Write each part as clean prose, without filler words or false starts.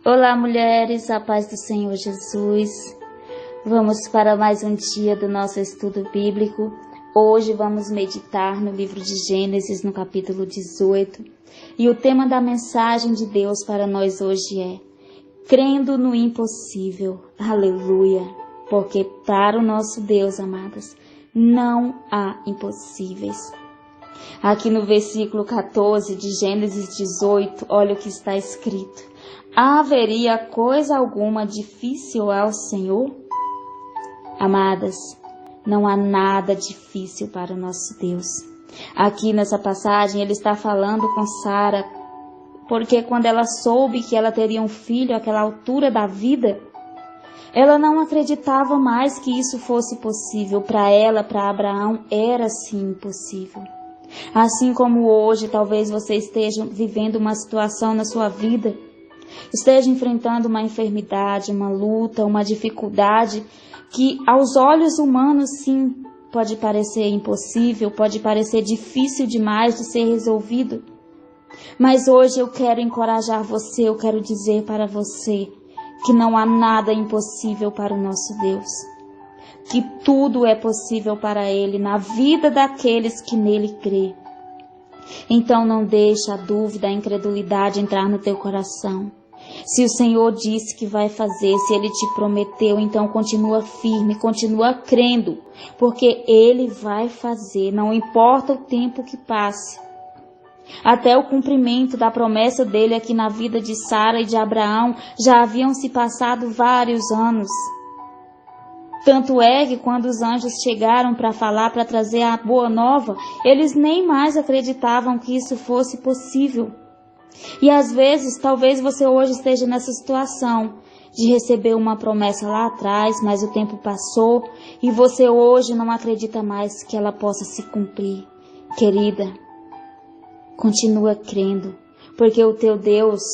Olá, mulheres, a paz do Senhor Jesus. Vamos para mais um dia do nosso estudo bíblico. Hoje vamos meditar no livro de Gênesis, no capítulo 18. E o tema da mensagem de Deus para nós hoje é: crendo no impossível. Aleluia! Porque para o nosso Deus, amadas, não há impossíveis. Aqui no versículo 14 de Gênesis 18, olha o que está escrito: haveria coisa alguma difícil ao Senhor? Amadas, não há nada difícil para o nosso Deus. Aqui nessa passagem ele está falando com Sara, porque quando ela soube que ela teria um filho àquela altura da vida, ela não acreditava mais que isso fosse possível. Para ela, para Abraão, era sim impossível. Assim como hoje, talvez você esteja vivendo uma situação na sua vida, esteja enfrentando uma enfermidade, uma luta, uma dificuldade que aos olhos humanos sim pode parecer impossível, pode parecer difícil demais de ser resolvido. Mas hoje eu quero encorajar você, eu quero dizer para você que não há nada impossível para o nosso Deus. Que tudo é possível para Ele, na vida daqueles que nele crê. Então não deixe a dúvida, a incredulidade entrar no teu coração. Se o Senhor disse que vai fazer, se Ele te prometeu, então continua firme, continua crendo, porque Ele vai fazer, não importa o tempo que passe. Até o cumprimento da promessa dele aqui na vida de Sara e de Abraão já haviam se passado vários anos. Tanto é que quando os anjos chegaram para falar, para trazer a boa nova, eles nem mais acreditavam que isso fosse possível. E às vezes, talvez você hoje esteja nessa situação de receber uma promessa lá atrás, mas o tempo passou e você hoje não acredita mais que ela possa se cumprir. Querida, continua crendo, porque o teu Deus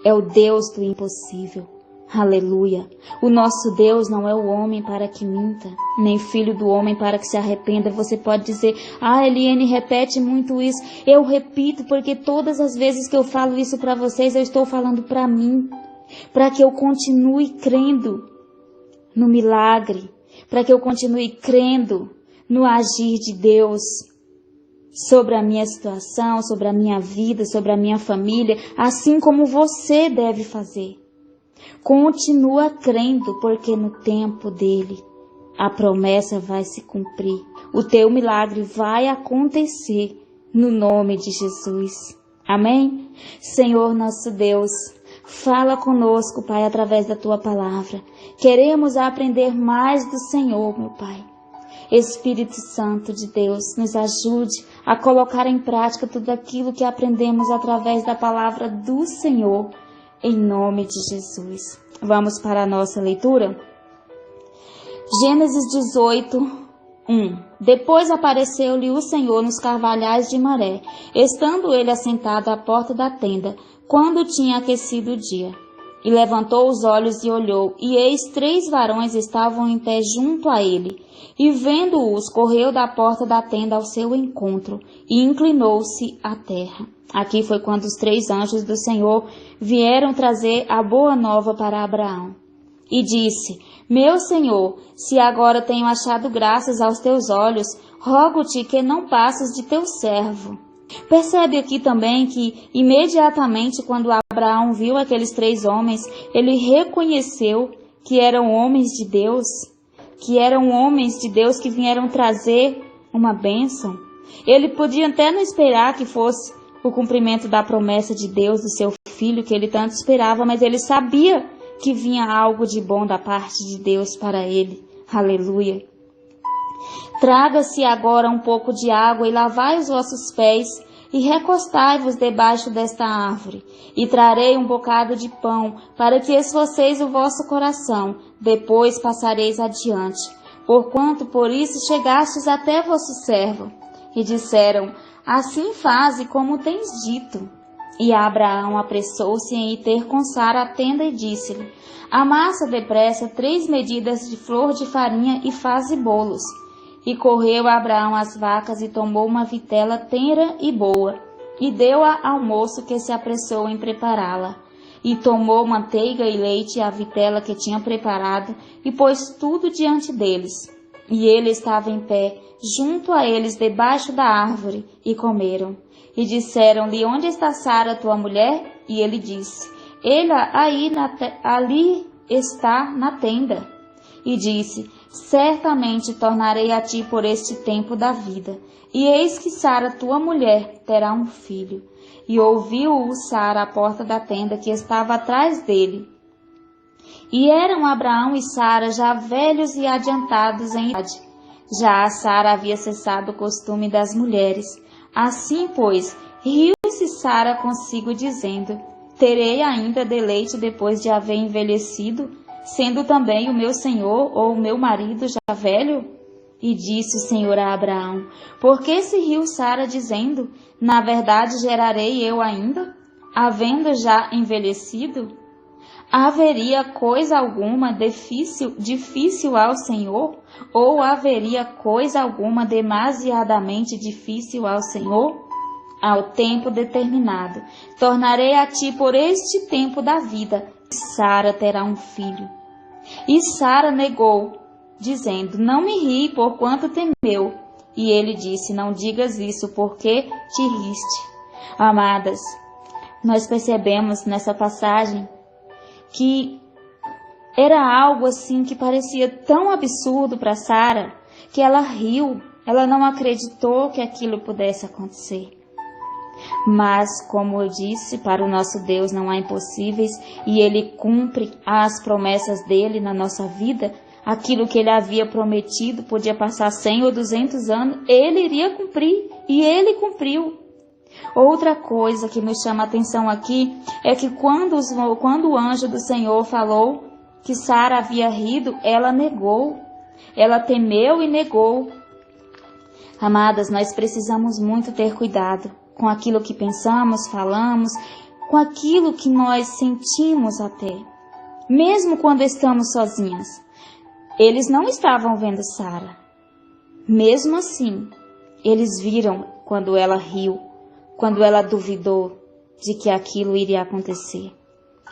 é o Deus do impossível. Aleluia! O nosso Deus não é o homem para que minta, nem filho do homem para que se arrependa. Você pode dizer: Eliane repete muito isso. Eu repito porque todas as vezes que eu falo isso para vocês, eu estou falando para mim, para que eu continue crendo no milagre, para que eu continue crendo no agir de Deus sobre a minha situação, sobre a minha vida, sobre a minha família, assim como você deve fazer. Continua crendo, porque no tempo dele a promessa vai se cumprir. O teu milagre vai acontecer no nome de Jesus. Amém? Senhor nosso Deus, fala conosco, Pai, através da tua palavra. Queremos aprender mais do Senhor, meu Pai. Espírito Santo de Deus, nos ajude a colocar em prática tudo aquilo que aprendemos através da palavra do Senhor, em nome de Jesus. Vamos para a nossa leitura? Gênesis 18, 1. Depois apareceu-lhe o Senhor nos carvalhais de Maré, estando ele assentado à porta da tenda, quando tinha aquecido o dia. E levantou os olhos e olhou, e eis 3 varões estavam em pé junto a ele. E vendo-os, correu da porta da tenda ao seu encontro, e inclinou-se à terra. Aqui foi quando os 3 anjos do Senhor vieram trazer a boa nova para Abraão. E disse: Meu Senhor, se agora tenho achado graças aos teus olhos, rogo-te que não passes de teu servo. Percebe aqui também que, imediatamente quando Abraão viu aqueles 3 homens, ele reconheceu que eram homens de Deus, que vieram trazer uma bênção. Ele podia até não esperar que fosse o cumprimento da promessa de Deus do seu filho, que ele tanto esperava, mas ele sabia que vinha algo de bom da parte de Deus para ele. Aleluia! Traga-se agora um pouco de água e lavai os vossos pés e recostai-vos debaixo desta árvore. E trarei um bocado de pão para que esforceis o vosso coração. Depois passareis adiante, porquanto por isso chegastes até vosso servo. E disseram: Assim faze como tens dito. E Abraão apressou-se em ir ter com Sara a tenda e disse-lhe: Amassa depressa 3 medidas de flor de farinha e faze bolos. E correu Abraão às vacas e tomou uma vitela tenra e boa, e deu-a ao moço que se apressou em prepará-la. E tomou manteiga e leite e a vitela que tinha preparado, e pôs tudo diante deles. E ele estava em pé, junto a eles, debaixo da árvore, e comeram. E disseram-lhe: onde está Sara, tua mulher? E ele disse: ela ali está na tenda. E disse: certamente tornarei a ti por este tempo da vida. E eis que Sara, tua mulher, terá um filho. E ouviu-o Sara à porta da tenda que estava atrás dele. E eram Abraão e Sara já velhos e adiantados em idade. Já a Sara havia cessado o costume das mulheres. Assim, pois, riu-se Sara consigo, dizendo: terei ainda deleite depois de haver envelhecido, sendo também o meu senhor ou o meu marido já velho? E disse o Senhor a Abraão: por que se riu Sara, dizendo: na verdade gerarei eu ainda, havendo já envelhecido? Haveria coisa alguma difícil ao Senhor? Ou haveria coisa alguma demasiadamente difícil ao Senhor? Ao tempo determinado, tornarei a ti por este tempo da vida, e Sara terá um filho. E Sara negou, dizendo: não me ri, porquanto temeu. E ele disse: não digas isso, porque te riste. Amadas, nós percebemos nessa passagem que era algo assim que parecia tão absurdo para Sara, que ela riu, ela não acreditou que aquilo pudesse acontecer. Mas, como eu disse, para o nosso Deus não há impossíveis, e Ele cumpre as promessas dEle na nossa vida. Aquilo que Ele havia prometido, podia passar 100 ou 200 anos, Ele iria cumprir, e Ele cumpriu. Outra coisa que nos chama a atenção aqui é que quando o anjo do Senhor falou que Sara havia rido, ela negou, ela temeu e negou. Amadas, nós precisamos muito ter cuidado com aquilo que pensamos, falamos, com aquilo que nós sentimos até, mesmo quando estamos sozinhas. Eles não estavam vendo Sara. Mesmo assim, eles viram quando ela riu, quando ela duvidou de que aquilo iria acontecer.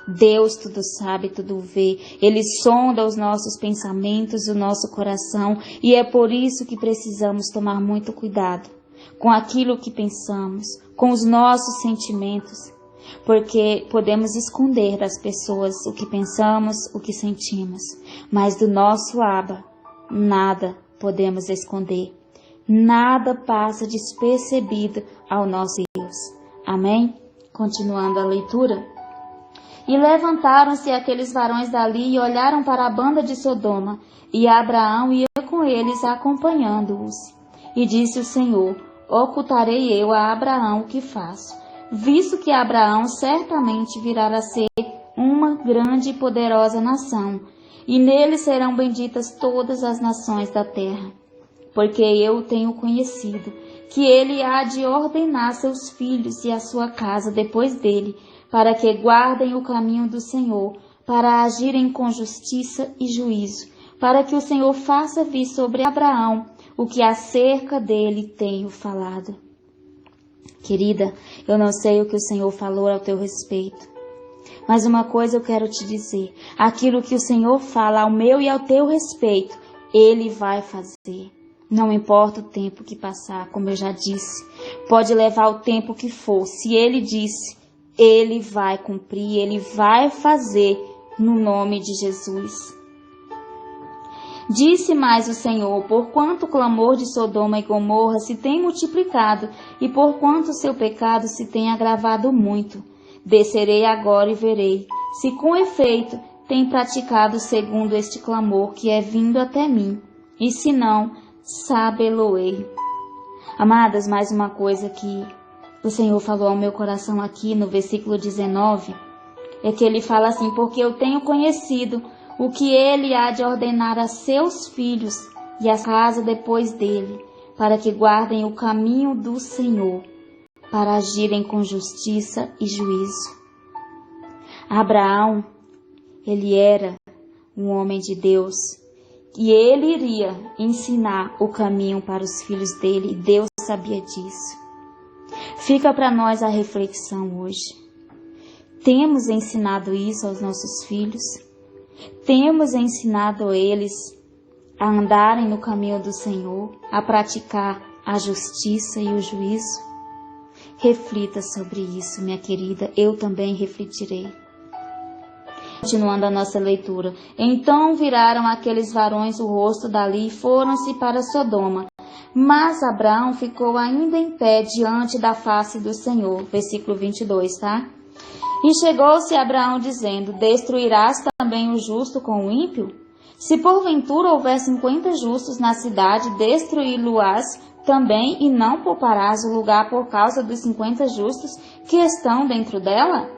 Deus tudo sabe, tudo vê. Ele sonda os nossos pensamentos, o nosso coração, e é por isso que precisamos tomar muito cuidado com aquilo que pensamos, com os nossos sentimentos, porque podemos esconder das pessoas o que pensamos, o que sentimos, mas do nosso Abba, nada podemos esconder. Nada passa despercebido ao nosso Deus. Amém? Continuando a leitura. E levantaram-se aqueles varões dali e olharam para a banda de Sodoma, e Abraão ia com eles acompanhando-os. E disse o Senhor: ocultarei eu a Abraão o que faço, visto que Abraão certamente virá a ser uma grande e poderosa nação, e nele serão benditas todas as nações da terra. Porque eu tenho conhecido que ele há de ordenar seus filhos e a sua casa depois dele, para que guardem o caminho do Senhor, para agirem com justiça e juízo, para que o Senhor faça vir sobre Abraão o que acerca dele tenho falado. Querida, eu não sei o que o Senhor falou ao teu respeito, mas uma coisa eu quero te dizer: aquilo que o Senhor fala ao meu e ao teu respeito, Ele vai fazer. Não importa o tempo que passar, como eu já disse, pode levar o tempo que for. Se Ele disse, Ele vai cumprir, Ele vai fazer no nome de Jesus. Disse mais o Senhor: porquanto o clamor de Sodoma e Gomorra se tem multiplicado, e porquanto o seu pecado se tem agravado muito, descerei agora e verei, se com efeito tem praticado segundo este clamor que é vindo até mim, e se não, sabê-lo-ei. Amadas, mais uma coisa que o Senhor falou ao meu coração aqui no versículo 19, é que Ele fala assim: porque eu tenho conhecido o que Ele há de ordenar a seus filhos e a casa depois dele, para que guardem o caminho do Senhor, para agirem com justiça e juízo. Abraão, ele era um homem de Deus, e ele iria ensinar o caminho para os filhos dele, e Deus sabia disso. Fica para nós a reflexão hoje. Temos ensinado isso aos nossos filhos? Temos ensinado eles a andarem no caminho do Senhor, a praticar a justiça e o juízo? Reflita sobre isso, minha querida, eu também refletirei. Continuando a nossa leitura. Então viraram aqueles varões o rosto dali e foram-se para Sodoma. Mas Abraão ficou ainda em pé diante da face do Senhor. Versículo 22, tá? E chegou-se Abraão dizendo: destruirás também o justo com o ímpio? Se porventura houver 50 justos na cidade, destruí-lo-ás também, e não pouparás o lugar por causa dos 50 justos que estão dentro dela?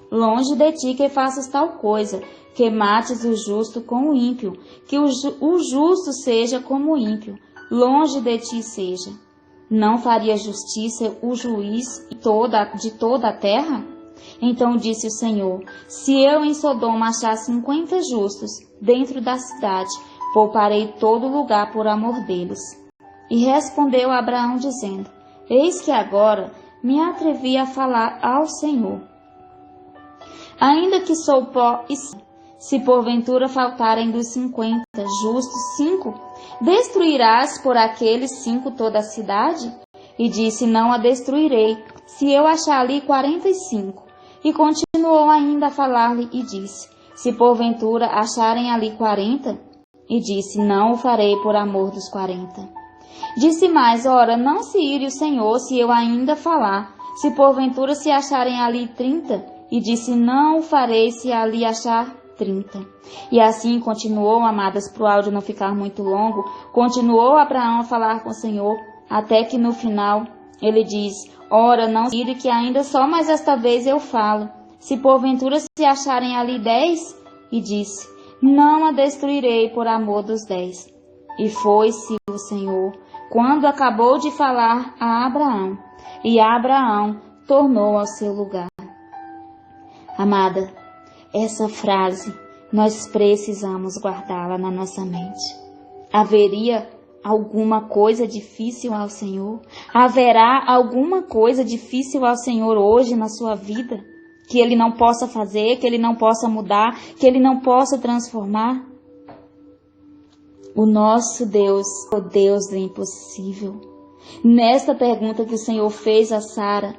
Longe de ti que faças tal coisa, que mates o justo com o ímpio, que o justo seja como o ímpio, longe de ti seja. Não faria justiça o juiz de toda a terra? Então disse o Senhor: se eu em Sodoma achar 50 justos dentro da cidade, pouparei todo lugar por amor deles. E respondeu Abraão dizendo: eis que agora me atrevi a falar ao Senhor. Ainda que sou pó e se porventura faltarem dos 50 justos 5, destruirás por aqueles 5 toda a cidade? E disse: não a destruirei, se eu achar ali 45. E continuou ainda a falar-lhe e disse: se porventura acharem ali 40? E disse: não o farei por amor dos 40. Disse mais: ora, não se ire o Senhor se eu ainda falar, se porventura se acharem ali 30? E disse: não o farei se ali achar 30. E assim continuou, amadas, para o áudio não ficar muito longo, continuou Abraão a falar com o Senhor, até que no final ele diz: ora, não se ire que ainda só mais esta vez eu falo, se porventura se acharem ali 10? E disse: não a destruirei por amor dos 10. E foi-se o Senhor, quando acabou de falar a Abraão, e Abraão tornou ao seu lugar. Amada, essa frase nós precisamos guardá-la na nossa mente. Haveria alguma coisa difícil ao Senhor? Haverá alguma coisa difícil ao Senhor hoje na sua vida? Que Ele não possa fazer, que Ele não possa mudar, que Ele não possa transformar? O nosso Deus é o Deus do impossível. Nesta pergunta que o Senhor fez a Sara,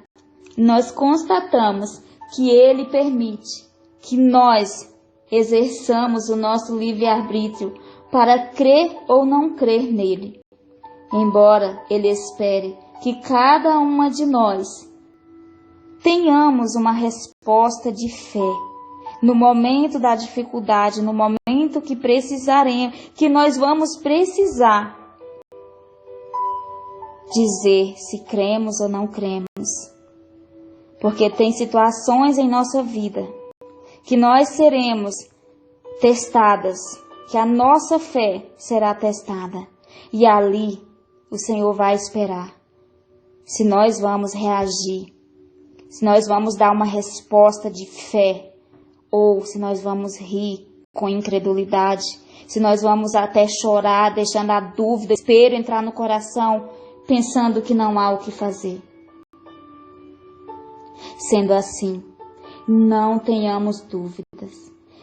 nós constatamos que Ele permite que nós exerçamos o nosso livre-arbítrio para crer ou não crer nele. Embora Ele espere que cada uma de nós tenhamos uma resposta de fé no momento da dificuldade, no momento que precisaremos, que nós vamos precisar dizer se cremos ou não cremos. Porque tem situações em nossa vida que nós seremos testadas, que a nossa fé será testada. E ali o Senhor vai esperar se nós vamos reagir, se nós vamos dar uma resposta de fé, ou se nós vamos rir com incredulidade, se nós vamos até chorar, deixando a dúvida, desespero entrar no coração, pensando que não há o que fazer. Sendo assim, não tenhamos dúvidas.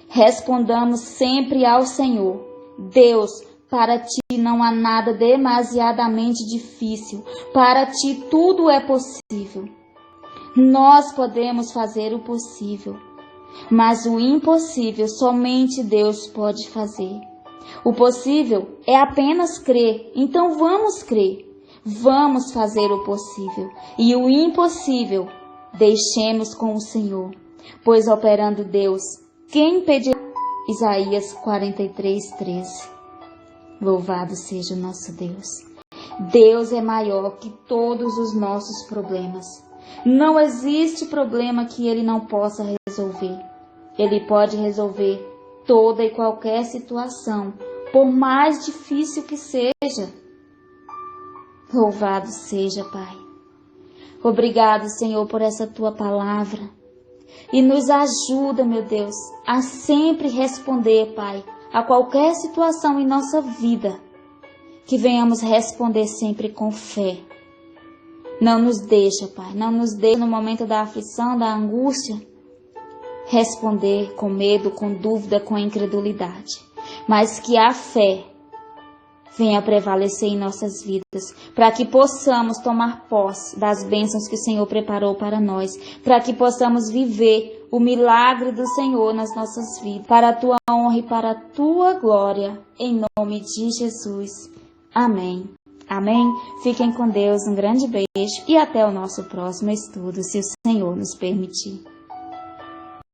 Respondamos sempre ao Senhor: Deus, para ti não há nada demasiadamente difícil. Para ti tudo é possível. Nós podemos fazer o possível, mas o impossível somente Deus pode fazer. O possível é apenas crer, então vamos crer. Vamos fazer o possível. E o impossível deixemos com o Senhor, pois operando Deus, quem impedirá? Isaías 43:13. Louvado seja o nosso Deus. Deus é maior que todos os nossos problemas. Não existe problema que Ele não possa resolver. Ele pode resolver toda e qualquer situação, por mais difícil que seja. Louvado seja, Pai. Obrigado, Senhor, por essa Tua palavra. E nos ajuda, meu Deus, a sempre responder, Pai, a qualquer situação em nossa vida. Que venhamos responder sempre com fé. Não nos deixa, Pai, não nos deixa no momento da aflição, da angústia, responder com medo, com dúvida, com incredulidade, mas que a fé venha prevalecer em nossas vidas, para que possamos tomar posse das bênçãos que o Senhor preparou para nós, para que possamos viver o milagre do Senhor nas nossas vidas, para a tua honra e para a tua glória, em nome de Jesus. Amém. Amém. Fiquem com Deus, um grande beijo e até o nosso próximo estudo, se o Senhor nos permitir.